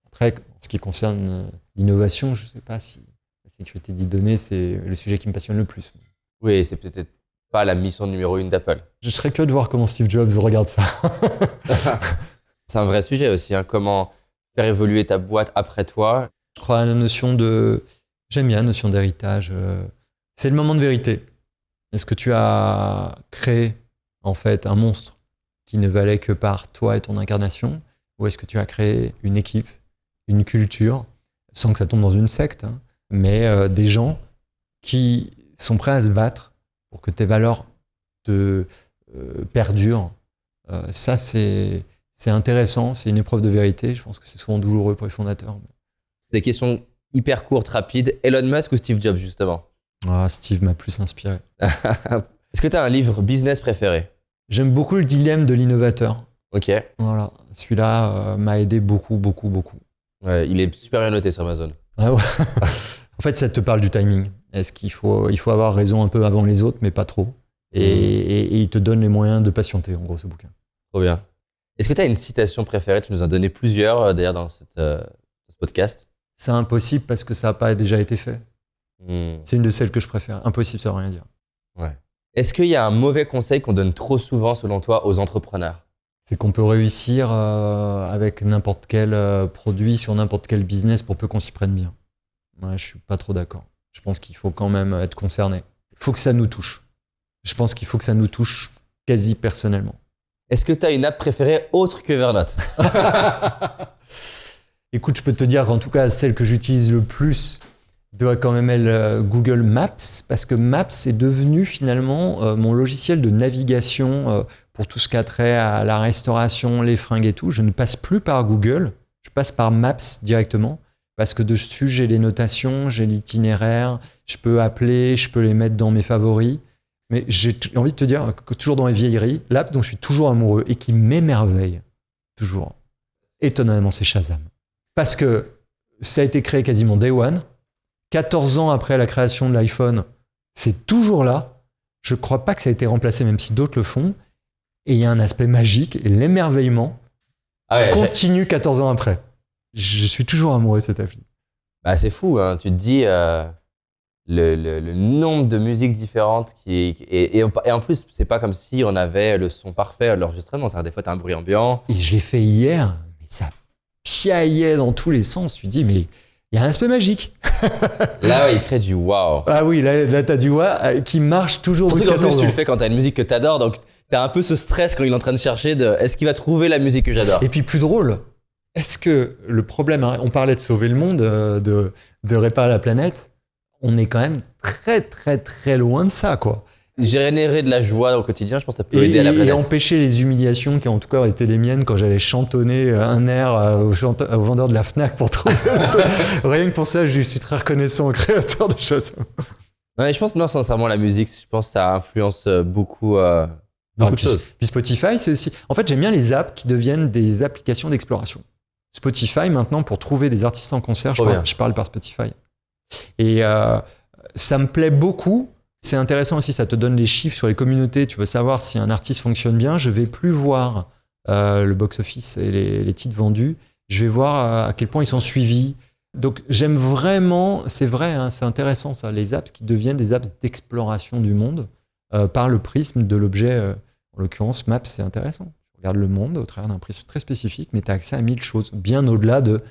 Après, en ce qui concerne l'innovation, je ne sais pas si la sécurité des données, c'est le sujet qui me passionne le plus. Oui, c'est peut-être pas la mission numéro 1 d'Apple. Je serais curieux de voir comment Steve Jobs regarde ça. C'est un vrai sujet aussi, hein. Comment faire évoluer ta boîte après toi. Je crois à la notion de... J'aime bien la notion d'héritage. C'est le moment de vérité. Est-ce que tu as créé, en fait, un monstre qui ne valait que par toi et ton incarnation? Ou est-ce que tu as créé une équipe, une culture, sans que ça tombe dans une secte, hein, mais des gens qui sont prêts à se battre pour que tes valeurs perdurent? Ça, c'est intéressant, c'est une épreuve de vérité. Je pense que c'est souvent douloureux pour les fondateurs. Des questions hyper courtes, rapides. Elon Musk ou Steve Jobs, justement? Steve m'a plus inspiré. Est-ce que tu as un livre business préféré? J'aime beaucoup le dilemme de l'innovateur. Ok. Voilà, celui-là m'a aidé beaucoup. Ouais, il est super bien noté sur Amazon. Ah ouais. En fait, ça te parle du timing. Est-ce qu'il faut avoir raison un peu avant les autres, mais pas trop. Et il te donne les moyens de patienter, en gros, ce bouquin. Trop bien. Est-ce que tu as une citation préférée? Tu nous en as donné plusieurs, d'ailleurs, dans ce podcast. C'est impossible parce que ça n'a pas déjà été fait. C'est une de celles que je préfère. Impossible, ça ne veut rien dire. Ouais. Est-ce qu'il y a un mauvais conseil qu'on donne trop souvent, selon toi, aux entrepreneurs? C'est qu'on peut réussir avec n'importe quel produit, sur n'importe quel business, pour peu qu'on s'y prenne bien. Ouais, je ne suis pas trop d'accord. Je pense qu'il faut quand même être concerné. Il faut que ça nous touche. Je pense qu'il faut que ça nous touche quasi personnellement. Est-ce que tu as une app préférée autre que Evernote? Écoute, je peux te dire qu'en tout cas, celle que j'utilise le plus doit quand même être Google Maps, parce que Maps est devenu finalement mon logiciel de navigation pour tout ce qui a trait à la restauration, les fringues et tout. Je ne passe plus par Google, je passe par Maps directement, parce que dessus, j'ai les notations, j'ai l'itinéraire, je peux appeler, je peux les mettre dans mes favoris. Mais j'ai envie de te dire que toujours dans les vieilleries, l'app dont je suis toujours amoureux et qui m'émerveille, toujours, étonnamment, c'est Shazam. Parce que ça a été créé quasiment day one. 14 ans après la création de l'iPhone, c'est toujours là. Je ne crois pas que ça a été remplacé, même si d'autres le font. Et il y a un aspect magique et l'émerveillement continue 14 ans après. Je suis toujours amoureux de cette appli. Bah, c'est fou, hein. Tu te dis le nombre de musiques différentes et en plus, c'est pas comme si on avait le son parfait à l'enregistrement. Des fois, tu as un bruit ambiant. Et je l'ai fait hier, mais ça piaillait dans tous les sens. Tu te dis, mais il y a un aspect magique. Là, ouais, il crée du wow. Ah oui, là tu as du wow qui marche toujours. Surtout qu'en plus, tu le fais quand tu as une musique que tu adores. Donc, tu as un peu ce stress quand il est en train de chercher est-ce qu'il va trouver la musique que j'adore. Et puis, plus drôle, est-ce que le problème, hein, on parlait de sauver le monde, de réparer la planète, on est quand même très très très loin de ça, quoi. Générer de la joie au quotidien, je pense que ça peut aider à la Et planète. empêcher les humiliations qui ont en tout cas été les miennes quand j'allais chantonner un air au vendeur de la Fnac pour trouver rien que pour ça, je suis très reconnaissant au créateur de choses. Ouais, je pense que non, sincèrement, la musique, je pense que ça influence beaucoup de choses. Puis Spotify, c'est aussi... En fait, j'aime bien les apps qui deviennent des applications d'exploration. Spotify, maintenant, pour trouver des artistes en concert, je parle par Spotify. Et ça me plaît beaucoup. C'est intéressant aussi, ça te donne les chiffres sur les communautés. Tu veux savoir si un artiste fonctionne bien. Je vais plus voir le box-office et les titres vendus. Je vais voir à quel point ils sont suivis. Donc j'aime vraiment, c'est vrai, hein, c'est intéressant ça, les apps qui deviennent des apps d'exploration du monde par le prisme de l'objet. En l'occurrence, Maps, c'est intéressant. Tu regardes le monde au travers d'un prisme très spécifique, mais tu as accès à 1000 choses, bien au-delà du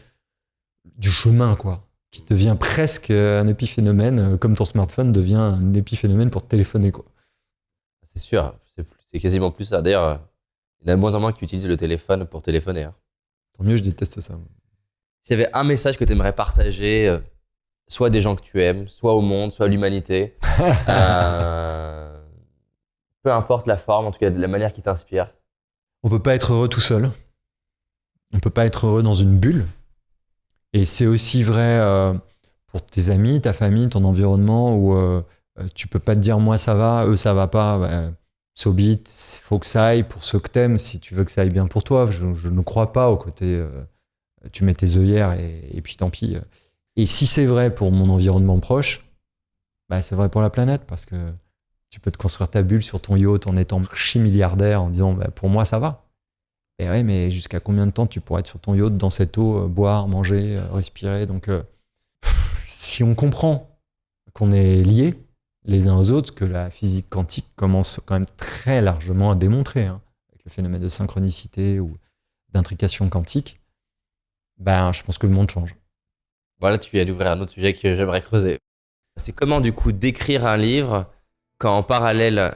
chemin, quoi. Qui devient presque un épiphénomène, comme ton smartphone devient un épiphénomène pour te téléphoner, quoi. C'est sûr, c'est quasiment plus ça. D'ailleurs, il y en a de moins en moins qui utilisent le téléphone pour téléphoner. Hein. Tant mieux, je déteste ça. S'il y avait un message que tu aimerais partager, soit des gens que tu aimes, soit au monde, soit à l'humanité, peu importe la forme, en tout cas de la manière qui t'inspire. On peut pas être heureux tout seul. On peut pas être heureux dans une bulle. Et c'est aussi vrai pour tes amis, ta famille, ton environnement, où tu peux pas te dire moi ça va, eux ça va pas. So be it, faut que ça aille pour ceux que t'aimes, si tu veux que ça aille bien pour toi. Je ne crois pas au côté tu mets tes œillères et puis tant pis. Et si c'est vrai pour mon environnement proche, bah c'est vrai pour la planète, parce que tu peux te construire ta bulle sur ton yacht en étant archi-milliardaire en disant bah, pour moi ça va. Et ouais, mais jusqu'à combien de temps tu pourrais être sur ton yacht dans cette eau, boire, manger, respirer. Donc si on comprend qu'on est liés les uns aux autres, que la physique quantique commence quand même très largement à démontrer, hein, avec le phénomène de synchronicité ou d'intrication quantique, ben, je pense que le monde change. Voilà, tu viens d'ouvrir un autre sujet que j'aimerais creuser. C'est comment du coup d'écrire un livre quand en parallèle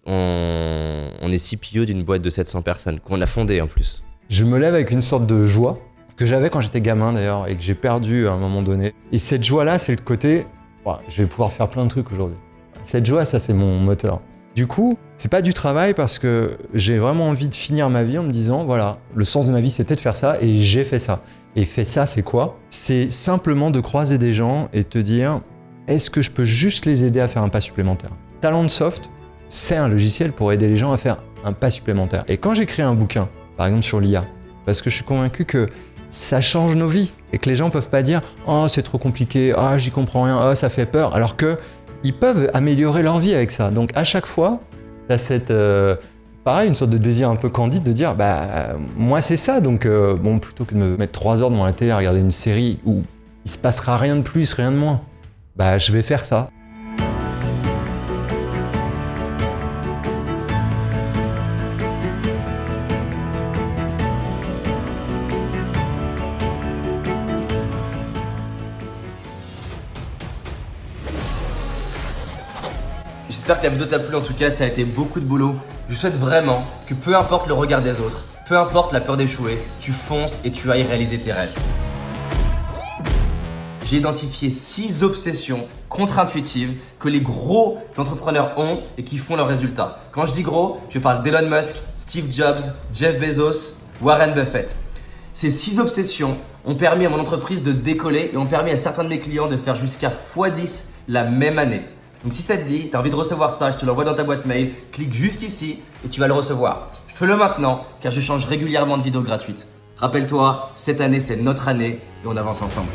on est CPO d'une boîte de 700 personnes, qu'on a fondée en plus. Je me lève avec une sorte de joie que j'avais quand j'étais gamin d'ailleurs et que j'ai perdu à un moment donné. Et cette joie-là, c'est le côté je vais pouvoir faire plein de trucs aujourd'hui. Cette joie, ça c'est mon moteur. Du coup, c'est pas du travail parce que j'ai vraiment envie de finir ma vie en me disant voilà, le sens de ma vie c'était de faire ça et j'ai fait ça. Et fait ça, c'est quoi ? C'est simplement de croiser des gens et te dire est-ce que je peux juste les aider à faire un pas supplémentaire ? Talentsoft, c'est un logiciel pour aider les gens à faire un pas supplémentaire. Et quand j'écris un bouquin, par exemple sur l'IA, parce que je suis convaincu que ça change nos vies et que les gens peuvent pas dire « Oh, c'est trop compliqué, oh, j'y comprends rien, oh, ça fait peur », alors qu'ils peuvent améliorer leur vie avec ça. Donc à chaque fois, tu as cette, pareil, une sorte de désir un peu candide de dire « Bah, moi c'est ça, donc bon, plutôt que de me mettre 3 heures devant la télé à regarder une série où il se passera rien de plus, rien de moins, bah je vais faire ça ». J'espère que la vidéo t'a plu, en tout cas ça a été beaucoup de boulot. Je souhaite vraiment que peu importe le regard des autres, peu importe la peur d'échouer, tu fonces et tu ailles réaliser tes rêves. J'ai identifié 6 obsessions contre-intuitives que les gros entrepreneurs ont et qui font leurs résultats. Quand je dis gros, je parle d'Elon Musk, Steve Jobs, Jeff Bezos, Warren Buffett. Ces 6 obsessions ont permis à mon entreprise de décoller et ont permis à certains de mes clients de faire jusqu'à x10 la même année. Donc si ça te dit, tu as envie de recevoir ça, je te l'envoie dans ta boîte mail, clique juste ici et tu vas le recevoir. Fais-le maintenant car je change régulièrement de vidéos gratuites. Rappelle-toi, cette année c'est notre année et on avance ensemble.